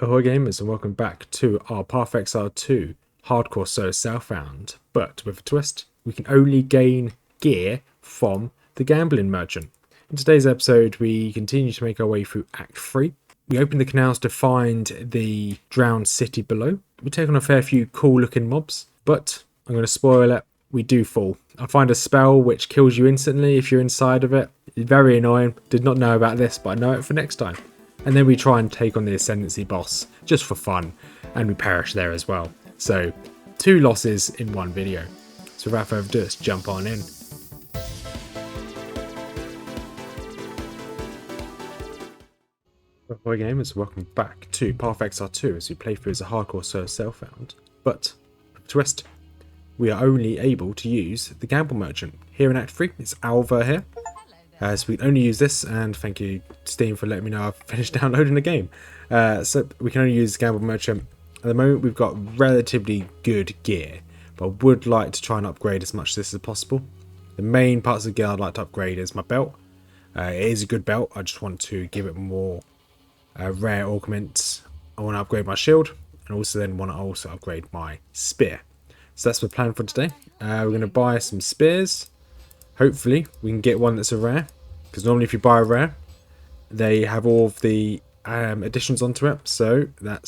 Ahoy gamers and welcome back to our Path Exile 2 Hardcore Solo Southbound. But with a twist, we can only gain gear from the Gambling Merchant. In today's episode, we continue to make our way through Act 3. We open the canals to find the drowned city below. We take on a fair few cool looking mobs, but I'm going to spoil it, we do fall. I find a spell which kills you instantly if you're inside of it. It's very annoying. Did not know about this, but I know it for next time. And then we try and take on the Ascendancy boss just for fun, and we perish there as well. So 2 losses in one video. So without further ado, let's jump on in. Ahoy gamers, welcome back to Path Exile 2 as we play through as a hardcore solo Southbound. But twist, we are only able to use the Gamble Merchant. Here in Act 3, it's Alva here. So we can only use this, and thank you Steam for letting me know I've finished downloading the game. So we can only use the Gamble Merchant. At the moment we've got relatively good gear, but I would like to try and upgrade as much of this as possible. The main parts of the gear I'd like to upgrade is my belt. It is a good belt, I just want to give it more rare augments. I want to upgrade my shield, and also then want to also upgrade my spear. So that's the plan for today. We're going to buy some spears. Hopefully we can get one that's a rare, because normally if you buy a rare they have all of the additions onto it. So I'm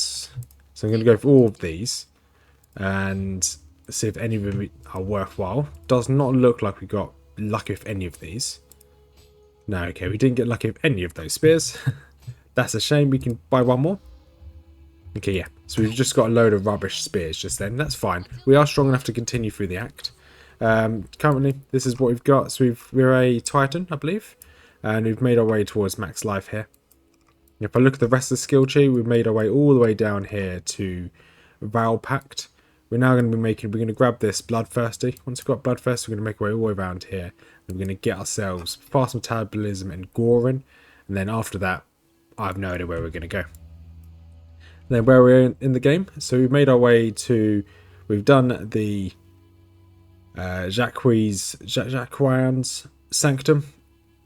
going to go for all of these and see if any of them are worthwhile. Does not look like we got lucky with any of these. No, okay, we didn't get lucky with any of those spears. That's a shame. We can buy one more. Okay, yeah, so we've just got a load of rubbish spears just then. That's fine. We are strong enough to continue through the act. Currently this is what we've got. So we're a Titan, I believe, and we've made our way towards max life here. If I look at the rest of the skill tree, we've made our way all the way down here to Val Pact. We're now going to be we're going to grab this Bloodthirsty. Once we've got Bloodthirsty, we're going to make our way all the way around here, and we're going to get ourselves Fast Metabolism and Gorin, and then after that I have no idea where we're going to go. And then where we're in the game, so we've made our way to, we've done the Jacque's Sanctum.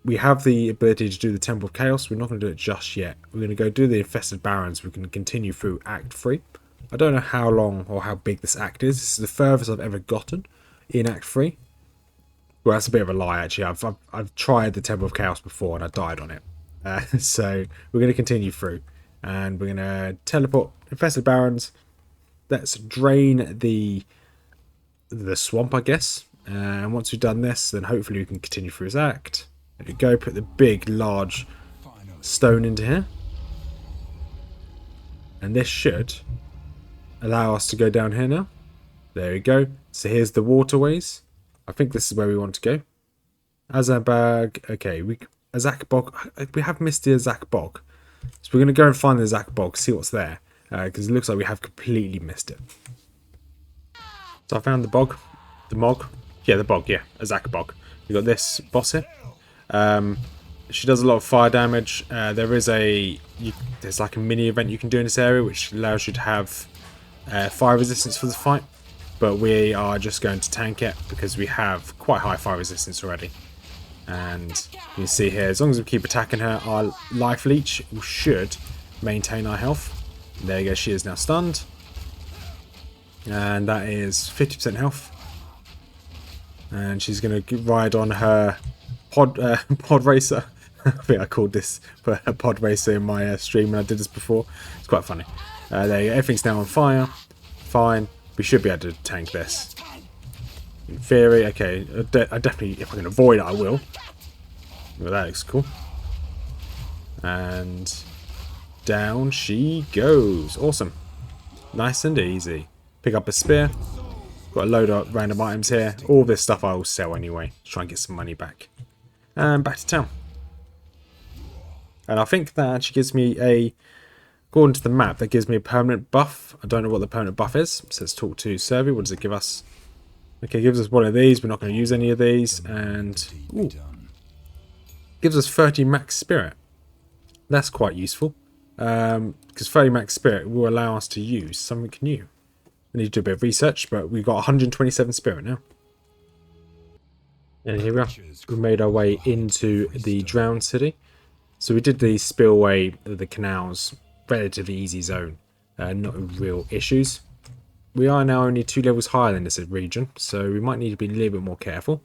We have the ability to do the Temple of Chaos. We're not going to do it just yet. We're going to go do the Infested Barrens. We can continue through Act 3. I don't know how long or how big this act is. This is the furthest I've ever gotten in Act 3. Well, that's a bit of a lie actually. I've tried the Temple of Chaos before and I died on it. So we're going to continue through. And we're going to teleport Infested Barrens. Let's drain the swamp, I guess. And once we've done this, then hopefully we can continue through his act. There we go, put the big, large stone into here. And this should allow us to go down here now. There we go. So here's the waterways. I think this is where we want to go. Azabag. Okay, Azak Bog. We have missed the Azak Bog. So we're going to go and find the Azak Bog, see what's there. Because it looks like we have completely missed it. So I found the bog. The Mog. Yeah, the bog, yeah. Azak Bog. We've got this boss here. She does a lot of fire damage. There's like a mini event you can do in this area which allows you to have fire resistance for the fight. But we are just going to tank it because we have quite high fire resistance already. And you can see here, as long as we keep attacking her, our life leech should maintain our health. There you go, she is now stunned. And that is 50% health. And she's going to ride on her pod racer. I think I called this a pod racer in my stream when I did this before. It's quite funny. There you go, everything's now on fire. Fine, we should be able to tank this. In theory, okay, I definitely, if I can avoid it, I will. Well, that looks cool. And down she goes. Awesome. Nice and easy. Pick up a spear. Got a load of random items here. All this stuff I will sell anyway. Try and get some money back. And back to town. And I think that actually gives me according to the map, that gives me a permanent buff. I don't know what the permanent buff is. So let's talk to Survey. What does it give us? Okay, it gives us one of these. We're not going to use any of these. And ooh, gives us 30 max spirit. That's quite useful. Because 30 max spirit will allow us to use something new. I need to do a bit of research, but we've got 127 spirit now. And here we are. We made our way into the drowned city. So we did the spillway of the canals relatively easy zone. Not real issues. We are now only 2 levels higher than this region, so we might need to be a little bit more careful.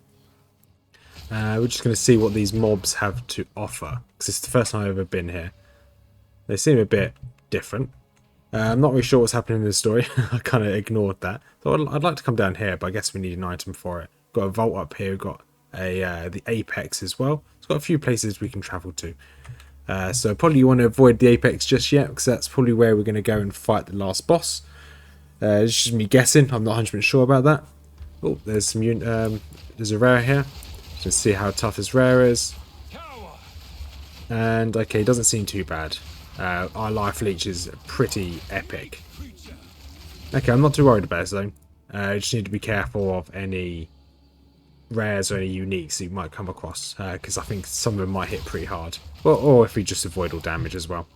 We're just going to see what these mobs have to offer, because it's the first time I've ever been here. They seem a bit different. I'm not really sure what's happening in the story. I kind of ignored that. So I'd like to come down here, but I guess we need an item for it. Got a vault up here. We've got the apex as well. It's got a few places we can travel to. So probably you want to avoid the apex just yet, because that's probably where we're going to go and fight the last boss. It's just me guessing. I'm not 100% sure about that. Oh, there's some there's a rare here. Let's see how tough this rare is. And okay, it doesn't seem too bad. Our life leech is pretty epic. Okay, I'm not too worried about this though. I just need to be careful of any rares or any uniques that you might come across, because I think some of them might hit pretty hard. Or if we just avoid all damage as well.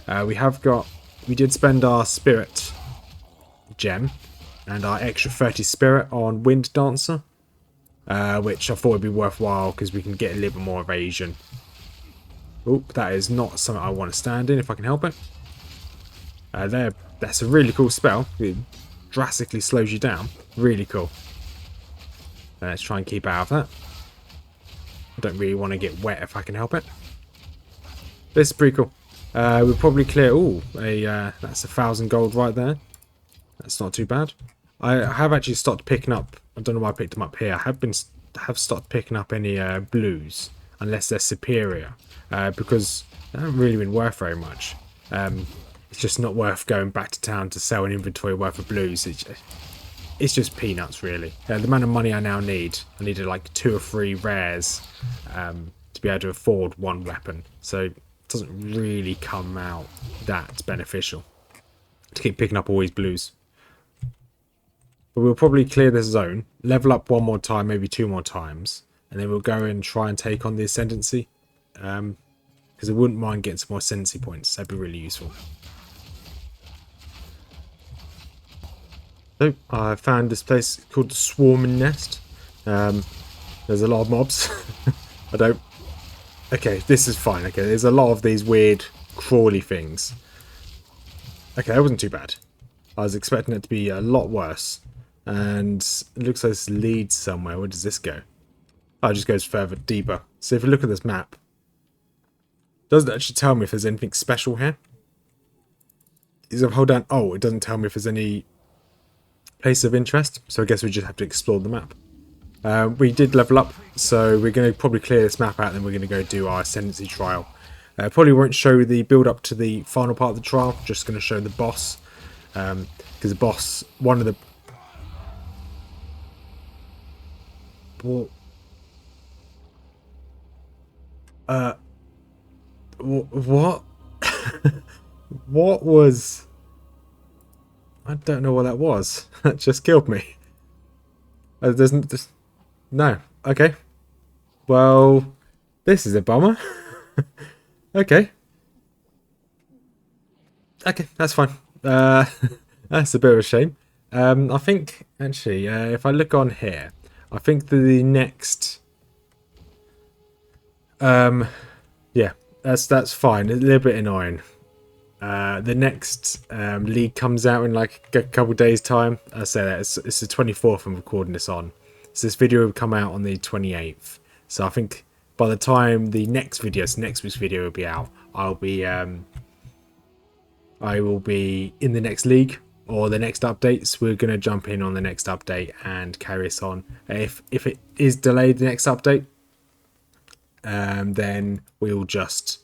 We did spend our spirit gem and our extra 30 spirit on Wind Dancer, which I thought would be worthwhile because we can get a little bit more evasion. Oop, that is not something I want to stand in if I can help it. That's a really cool spell. It drastically slows you down. Really cool. Let's try and keep out of that. I don't really want to get wet if I can help it. This is pretty cool. We'll probably clear... Ooh, that's 1,000 gold right there. That's not too bad. I have actually started picking up... I don't know why I picked them up here. I have started picking up any blues, unless they're superior. Because they haven't really been worth very much. It's just not worth going back to town to sell an inventory worth of blues. It's just peanuts, really. The amount of money I now need, I needed like 2 or 3 rares to be able to afford one weapon. So it doesn't really come out that beneficial to keep picking up all these blues. But we'll probably clear this zone, level up 1 more time, maybe 2 more times, and then we'll go and try and take on the Ascendancy. Because I wouldn't mind getting some more Ascendancy points. That'd be really useful. So I found this place called the Swarming Nest. There's a lot of mobs. Okay, this is fine. Okay, there's a lot of these weird crawly things. Okay, that wasn't too bad. I was expecting it to be a lot worse. And it looks like this leads somewhere. Where does this go? Oh, it just goes further deeper. So if you look at this map, it doesn't actually tell me if there's anything special here. If I hold down it doesn't tell me if there's any place of interest. So I guess we just have to explore the map. We did level up, so we're going to probably clear this map out and then we're going to go do our Ascendancy trial. Probably won't show the build up to the final part of the trial, just going to show the boss. Because the boss, one of the... What? What was... I don't know what that was. That just killed me. No. Okay. Well, this is a bummer. Okay. Okay, that's fine. That's a bit of a shame. I think, actually, if I look on here, I think the next... yeah, that's fine. A little bit annoying. The next league comes out in like a couple days time. I say that it's the 24th I'm recording this on. So this video will come out on the 28th. So I think by the time the next video, so next week's video will be out, I will be in the next league or the next updates. We're gonna jump in on the next update and carry us on. If it is delayed, the next update, then we'll just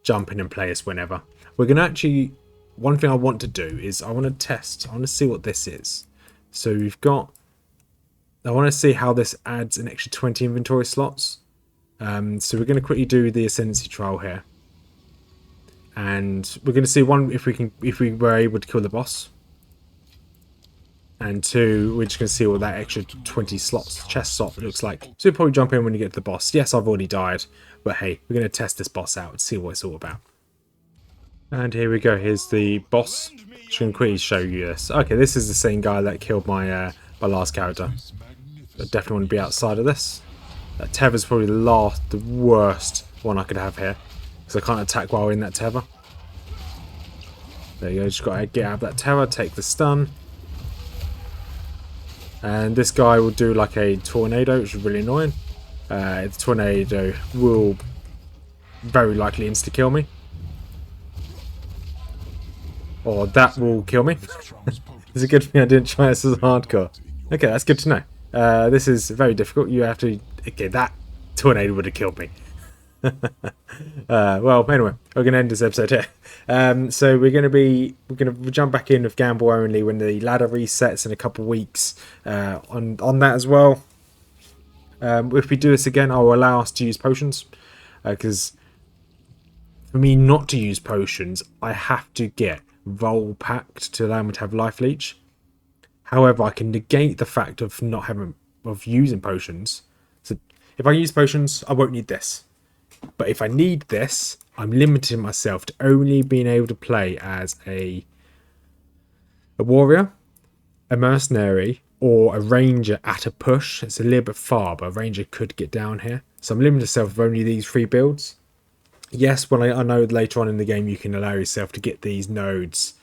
jump in and play us whenever. We're going to actually... One thing I want to do is I want to test. I want to see what this is. So we've got... I want to see how this adds an extra 20 inventory slots. So we're going to quickly do the Ascendancy trial here. And we're going to see, one, if we were able to kill the boss. And 2, we're just going to see what that extra 20 slots, chest slot looks like. So you'll probably jump in when you get to the boss. Yes, I've already died. But hey, we're going to test this boss out and see what it's all about. And here we go. Here's the boss. Just going to quickly show you this. Okay, this is the same guy that killed my my last character. I definitely want to be outside of this. That tether's probably the worst one I could have here, because I can't attack while in that tether. There you go, just got to get out of that tower, take the stun. And this guy will do like a tornado, which is really annoying. The tornado will very likely insta-kill me. Or that will kill me. It's a good thing I didn't try this as hardcore. Okay, that's good to know. This is very difficult. You have to... Okay, that tornado would have killed me. Well, anyway, we're going to end this episode here. So we're going to jump back in with Gamble only when the ladder resets in a couple of weeks on that as well. If we do this again, I'll allow us to use potions, because for me not to use potions, I have to get Vol packed to allow me to have life leech. However, I can negate the fact of using potions. So if I use potions, I won't need this. But if I need this, I'm limiting myself to only being able to play as a warrior, a mercenary, or a ranger at a push. It's a little bit far, but a ranger could get down here. So I'm limiting myself with only these 3 builds. Yes, well, I know later on in the game you can allow yourself to get these nodes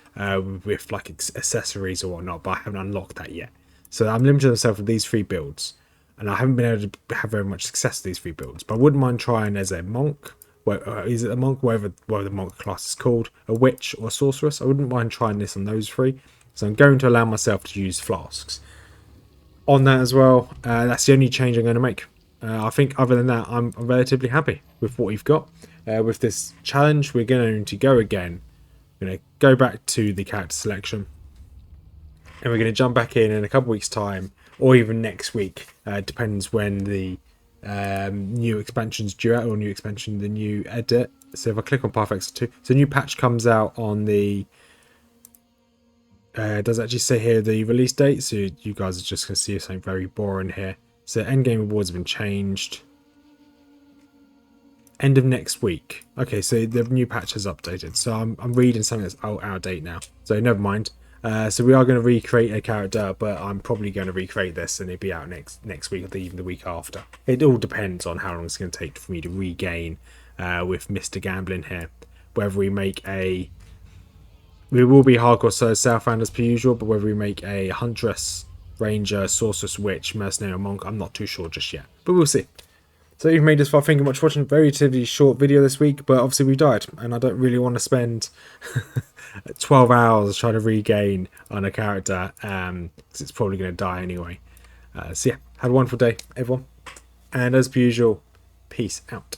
with like accessories or whatnot, but I haven't unlocked that yet. So I'm limiting myself with these 3 builds. And I haven't been able to have very much success with these 3 builds. But I wouldn't mind trying as a monk. Is it a monk? Whatever the monk class is called. A witch or a sorceress. I wouldn't mind trying this on those 3. So I'm going to allow myself to use flasks. On that as well, that's the only change I'm going to make. I think other than that, I'm relatively happy with what we've got. With this challenge, we're going to go again. We're going to go back to the character selection. And we're going to jump back in a couple weeks' time. Or even next week, depends when the new expansion's due out, or new expansion, the new edit. So if I click on Path 2, so a new patch comes out on the... it does actually say here the release date, so you guys are just going to see something very boring here. So endgame rewards have been changed. End of next week. Okay, so the new patch has updated. So I'm reading something that's out of date now. So never mind. So we are going to recreate a character, but I'm probably going to recreate this and it'll be out next week or even the week after. It all depends on how long it's going to take for me to regain with Mr. Gambling here. Whether we make a... We will be hardcore so Southbound as per usual, but whether we make a Huntress, Ranger, Sorceress, Witch, Mercenary or Monk, I'm not too sure just yet. But we'll see. So you've made this far, thank you much for watching. Very relatively short video this week, but obviously we died, and I don't really want to spend 12 hours trying to regain on a character, because it's probably going to die anyway. So yeah, have a wonderful day, everyone. And as per usual, peace out.